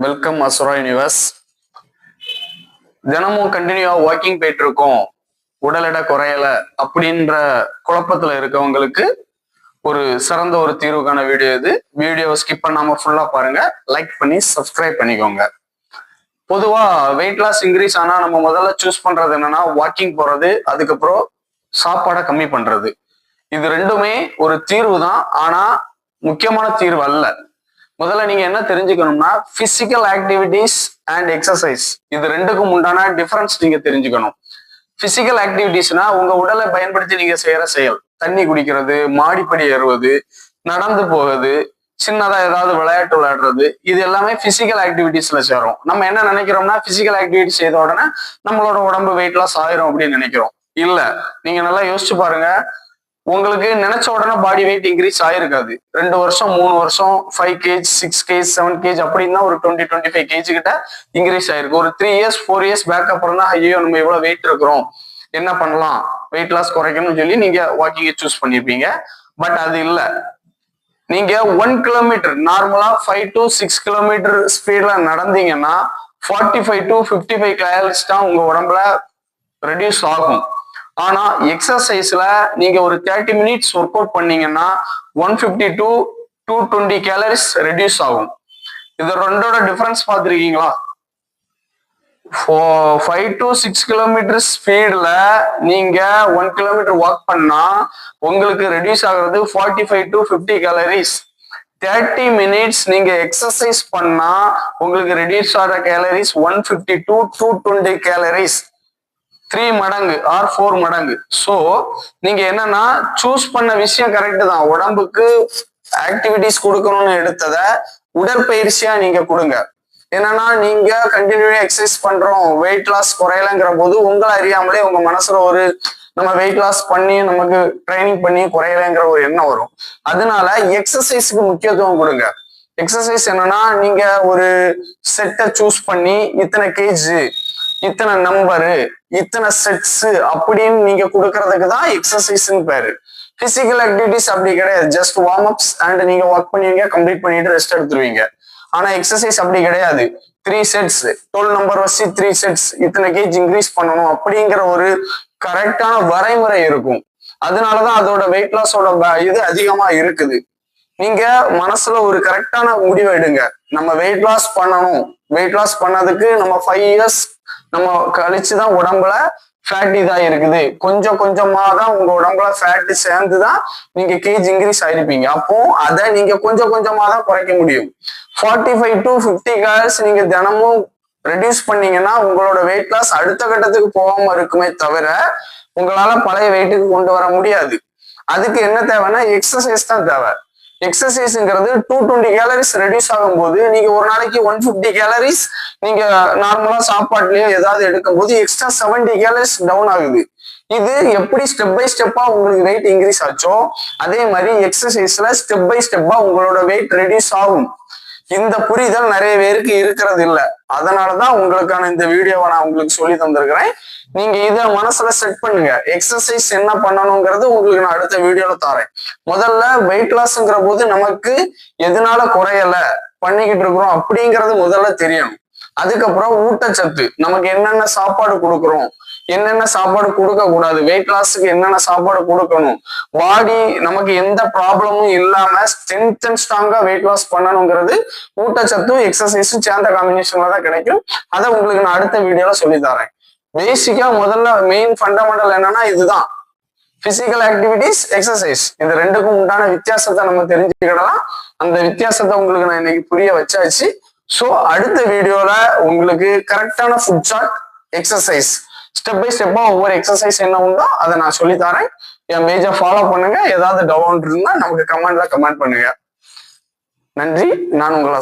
Welcome அசுரா universe. தினமும் கண்டினியூவா walking போயிட்டு இருக்கோம், உடல் எடை குறையல அப்படின்ற குழப்பத்துல இருக்கவங்களுக்கு ஒரு சிறந்த ஒரு தீர்வுக்கான வீடியோ இது. வீடியோவை ஸ்கிப் பண்ணாம ஃபுல்லா பாருங்க, லைக் பண்ணி சப்ஸ்கிரைப் பண்ணிக்கோங்க. பொதுவா வெயிட் லாஸ் இன்க்ரீஸ் ஆனா நம்ம முதல்ல சூஸ் பண்றது என்னன்னா வாக்கிங் போறது, அதுக்கப்புறம் சாப்பாடை கம்மி பண்றது. இது ரெண்டுமே ஒரு தீர்வு தான், ஆனா முக்கியமான தீர்வு அல்ல. முதல்ல நீங்க என்ன தெரிஞ்சுக்கணும்னா பிசிக்கல் ஆக்டிவிட்டிஸ் அண்ட் எக்ஸசைஸ், இது ரெண்டுக்கும் உண்டான டிஃபரன்ஸ் நீங்க தெரிஞ்சுக்கணும். பிசிக்கல் ஆக்டிவிட்டிஸ்னா உங்க உடலை பயன்படுத்தி நீங்க செய்யற செயல், தண்ணி குடிக்கிறது, மாடிப்படி ஏறுவது, நடந்து போவது, சின்னதா ஏதாவது விளையாட்டு விளையாடுறது, இது எல்லாமே பிசிக்கல் ஆக்டிவிட்டிஸ்ல சேரும். நம்ம என்ன நினைக்கிறோம்னா பிசிக்கல் ஆக்டிவிட்டி செய்த உடனே நம்மளோட உடம்பு வெயிட் லாஸ் ஆயிரும் அப்படின்னு நினைக்கிறோம். இல்ல, நீங்க நல்லா யோசிச்சு பாருங்க. உங்களுக்கு நினைச்ச உடனே பாடி வெயிட் இன்க்ரீஸ் ஆயிருக்காது. 2 வருஷம் 3 வருஷம் 5 kg 6 kg 7 kg அப்படின்னா ஒரு 20-25 kg கிட்ட இன்க்ரீஸ் ஆயிருக்கு. ஒரு 3 years 4 years பேக் அப்புறம் தான் ஐயோ நம்ம இவ்வளவு வெயிட் இருக்கிறோம், என்ன பண்ணலாம், வெயிட் லாஸ் குறைக்கணும்னு சொல்லி நீங்க வாக்கிங்கை சூஸ் பண்ணிருப்பீங்க. பட் அது இல்ல. நீங்க 1 கிலோமீட்டர் நார்மலா 5 to 6 கிலோமீட்டர் ஸ்பீட்ல நடந்தீங்கன்னா 45 to 55 கேலரிஸ் தான் உங்க உடம்புல ரெடியூஸ் ஆகும். ஆனா எக்ஸசைஸ்ல நீங்க ஒரு 30 minutes ஒர்க் அவுட் பண்ணீங்கன்னா 150 to 220 கேலரிஸ் ரெடியூஸ் ஆகும். இது ரெண்டோட டிஃபரன்ஸ் பார்த்துருக்கீங்களா? 5 to 6 கிலோமீட்டர் ஸ்பீட்ல நீங்க 1 கிலோமீட்டர் வாக் பண்ணா உங்களுக்கு ரெடியூஸ் ஆகுறது 45 to 50 கேலரிஸ். 30 minutes நீங்க எக்ஸசைஸ் பண்ணா உங்களுக்கு ரெடியூஸ் ஆகிற கேலரிஸ் 150 to 220 கேலரிஸ். 3 மடங்கு ஆர் 4 மடங்கு. ஸோ நீங்க என்னன்னா சூஸ் பண்ண விஷயம் கரெக்ட் தான். உடம்புக்கு ஆக்டிவிட்டிஸ் கொடுக்கணும்னு எடுத்தத உடற்பயிற்சியா நீங்க கொடுங்க. என்னன்னா நீங்க கண்டினியூவா எக்ஸசைஸ் பண்றோம், வெயிட் லாஸ் குறையலங்கிற போது உங்களை அறியாமலே உங்க மனசுல ஒரு நம்ம வெயிட் லாஸ் பண்ணி நமக்கு ட்ரைனிங் பண்ணி குறையலைங்கிற ஒரு எண்ணம் வரும். அதனால எக்ஸசைஸுக்கு முக்கியத்துவம் கொடுங்க. எக்ஸசைஸ் என்னன்னா நீங்க ஒரு செட்டை சூஸ் பண்ணி இத்தனை கேஜி, இத்தனை நம்பரு, இத்தனை செட்ஸ் அப்படின்னு நீங்க கொடுக்கறதுக்கு தான் எக்ஸசைஸ்ன்னு பேரு. பிசிக்கல் ஆக்டிவிட்டிஸ் அப்படி கிடையாது. ஜஸ்ட் வார்ம் அப்ஸ் அண்ட் நீங்க ஒர்க் பண்ணுவீங்க, கம்ப்ளீட் பண்ணிட்டு ரெஸ்ட் எடுத்துருவீங்க. ஆனா எக்ஸசைஸ் அப்படி கிடையாது. 3 sets 12 நம்பர் வச்சு 3 sets இத்தனை கேஜ் இன்க்ரீஸ் பண்ணணும் அப்படிங்கிற ஒரு கரெக்டான வரைமுறை இருக்கும். அதனாலதான் அதோட வெயிட் லாஸோட இது அதிகமா இருக்குது. நீங்க மனசுல ஒரு கரெக்டான முடிவை எடுங்க. நம்ம வெயிட் லாஸ் பண்ணணும், வெயிட் லாஸ் பண்ணதுக்கு நம்ம 5 years நம்ம கழிச்சுதான் உடம்புல ஃபேட் இதா இருக்குது. கொஞ்சம் கொஞ்சமா தான் உங்க உடம்புல ஃபேட் சேர்ந்துதான் நீங்க கேஜ் இன்க்ரீஸ் ஆயிருப்பீங்க. அப்போ அதை நீங்க கொஞ்சம் கொஞ்சமா தான் குறைக்க முடியும். 45 to 50 கேலரிஸ் நீங்க தினமும் ரெடியூஸ் பண்ணீங்கன்னா உங்களோட வெயிட் லாஸ் அடுத்த கட்டத்துக்கு போகாம இருக்குமே தவிர உங்களால பழைய வெயிட்டுக்கு கொண்டு வர முடியாது. அதுக்கு என்ன தேவைன்னா எக்ஸசைஸ் தான் தேவை. எக்ஸசைஸ்ங்கிறது 220 கேலரிஸ் ரெடியூஸ் ஆகும் போது நீங்க ஒரு நாளைக்கு 150 கேலரிஸ் நீங்க நார்மலா சாப்பாட்டுலயோ ஏதாவது எடுக்கும் போது எக்ஸ்ட்ரா 70 கேலரிஸ் டவுன் ஆகுது. இது எப்படி ஸ்டெப் பை ஸ்டெப்பா உங்களுக்கு வெயிட் இன்க்ரீஸ் ஆச்சோ அதே மாதிரி எக்ஸசைஸ்ல ஸ்டெப் பை ஸ்டெப்பா உங்களோட வெயிட் ரெடியூஸ் ஆகும். இந்த புரிதல் நிறைய பேருக்கு இருக்கிறது இல்ல. அதனாலதான் உங்களுக்கான இந்த வீடியோவை நான் உங்களுக்கு சொல்லி தந்திருக்கிறேன். நீங்க இதை மனசுல செட் பண்ணுங்க. எக்ஸசைஸ் என்ன பண்ணணுங்கிறது உங்களுக்கு நான் அடுத்த வீடியோல தரேன். முதல்ல வெயிட் லாஸ்ங்கிற போது நமக்கு எதனால குறையல பண்ணிக்கிட்டு இருக்கிறோம் அப்படிங்கிறது முதல்ல தெரியணும். அதுக்கப்புறம் ஊட்டச்சத்து, நமக்கு என்னென்ன சாப்பாடு கொடுக்குறோம், என்னென்ன சாப்பாடு கொடுக்க கூடாது, வெயிட் லாஸுக்கு என்னென்ன சாப்பாடு கொடுக்கணும், பாடி நமக்கு எந்த ப்ராப்ளமும் இல்லாம ஸ்ட்ரென்த் அண்ட் ஸ்ட்ராங்கா வெயிட் லாஸ் பண்ணணுங்கிறது ஊட்டச்சத்தும் எக்ஸசைஸும் சேர்ந்த காம்பினேஷன்ல தான் கிடைக்கும். அதை உங்களுக்கு நான் அடுத்த வீடியோல சொல்லி தரேன். பேசிக்கா முதல்ல மெயின் ஃபண்டமெண்டல் என்னன்னா இதுதான், பிசிக்கல் ஆக்டிவிட்டிஸ், எக்ஸசைஸ். இந்த ரெண்டுக்கும் உண்டான வித்தியாசத்தை நம்ம தெரிஞ்சுக்கிடலாம். அந்த வித்தியாசத்தை உங்களுக்கு நான் இன்னைக்கு புரிய வச்சாச்சு. ஸோ அடுத்த வீடியோல உங்களுக்கு கரெக்டான food chart, exercise, step by ஸ்டெப்பா ஒவ்வொரு எக்ஸசைஸ் என்ன உண்டோ அதை நான் சொல்லி தரேன். என் பேஜை ஃபாலோ பண்ணுங்க. ஏதாவது டவுட் இருந்தா நமக்கு கமெண்ட்ல கமெண்ட் பண்ணுங்க. நன்றி. நான் உங்களை